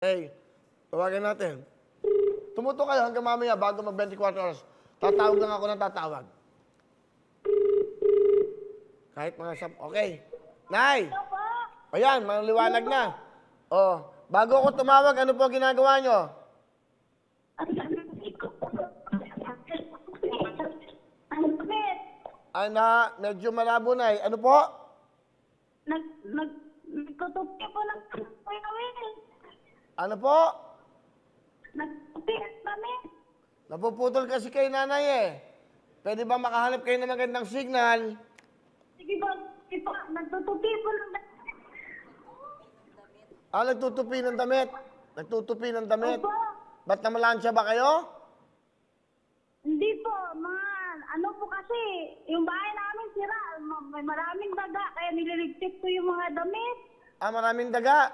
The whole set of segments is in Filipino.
Hey, tawagan natin. Tumuto kayo hanggang mamaya bago mag-24 oras. Tatawag lang ako ng tatawag. Kahit mga okay. Nay! Ayan, maliwanag na. Oh, bago ako tumawag, ano po ginagawa nyo? Medyo malabo na eh. Ano po? Nagtutupi po ng Kuya Will. Ano po? Nagtutupi kami. Napuputol kasi kay nanay eh. Pwede ba makahanap kayo ng magandang signal? Sige po, nagtutupi po ng Nagtutupi ng damit. Nagtutupi ng damit. Opo. Ba't namalansya ba kayo? Hindi po, ano po kasi, yung bahay namin sira, may maraming daga, kaya nililigpit ko yung mga damit. Maraming daga.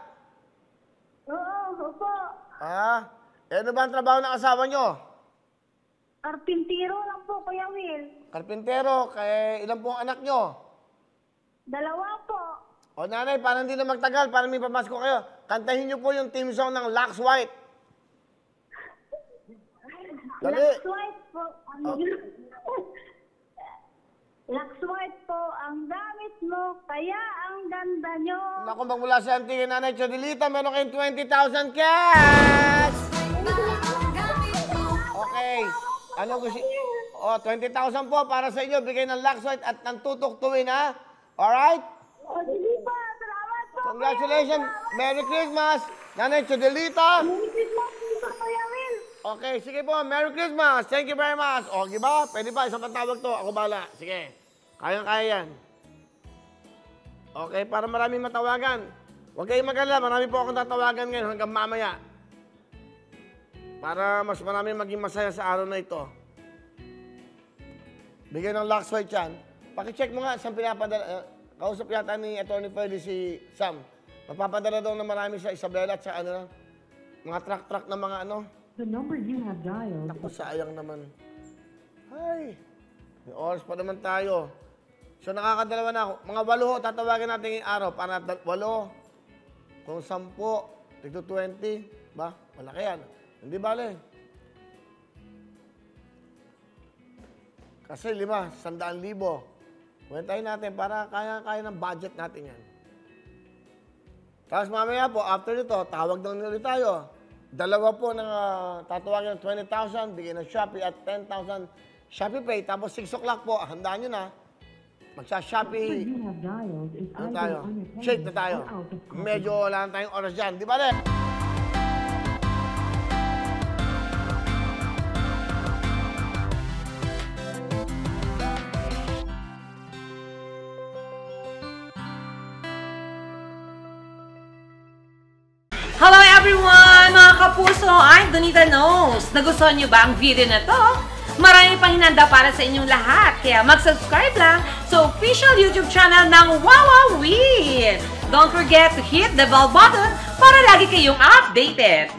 Oo, opo. Ano ba ang trabaho ng asawa nyo? Karpintero lang po, Kuya Will. Karpintero, kaya ilan po ang anak nyo? 2 po. O nanay, para hindi na magtagal, para may pamasko kayo, kantahin nyo po yung team song ng Lux White. Dali. Lux White po. Lux White po ang gamit mo, kaya ang ganda nyo. Naku, magmula sa antigay nanay Chodelita, meron kayong 20,000 cash! Okay. Ano gusto? 20,000 po para sa inyo. Bigay ng Lux White at ng tutuktuin, ha? Alright? Sige po, salamat po. Congratulations! Merry Christmas! Nanay Chodelita! Merry Christmas po, Kuya Will. Okay, sige po. Merry Christmas! Thank you very much. O, di ba? Pwede ba? Isang pantawag to. Ako bala. Sige. Kayang-kaya yan. Okay, para maraming matawagan. Huwag kayong mag-alala. Marami po akong tatawagan ngayon hanggang mamaya. Para mas marami maging masaya sa araw na ito. Bigyan ng Lux White yan. Pakicheck mo nga saan pinapadala. Kausap yata ni Atty. Freddy si Sam. Mapapadala daw na marami sa Isabela at sa mga truck-truck na mga The number you have dialed. Naku, sayang naman. Ay, may oras pa naman tayo. So, nakakadalawa na ako. Mga 8 tatawagan natin ngayong araw. Para 8. Kung 10, tigto 20. Ba? Malaki yan. Hindi bale. Kasi 5, 100,000. Kwentahin natin para kaya ng budget natin yan. Tapos mamaya po, after nito, tawag daw ulit tayo. 2 po ng tatawagin ng 20,000, bigyan ng Shopee at 10,000 Shopee Pay. Tapos 6 o'clock po, handaan nyo na. Magsa-Shopee. Ano tayo? Shake na tayo. Medyo wala na tayong oras dyan. Di ba rin? Hello everyone! Mga kapuso, I'm Donita Knows. Nagustuhan niyo ba ang video na to? Marami pang hinanda para sa inyong lahat. Kaya mag-subscribe lang sa official YouTube channel ng Wowowin. Don't forget to hit the bell button para lagi kayong updated.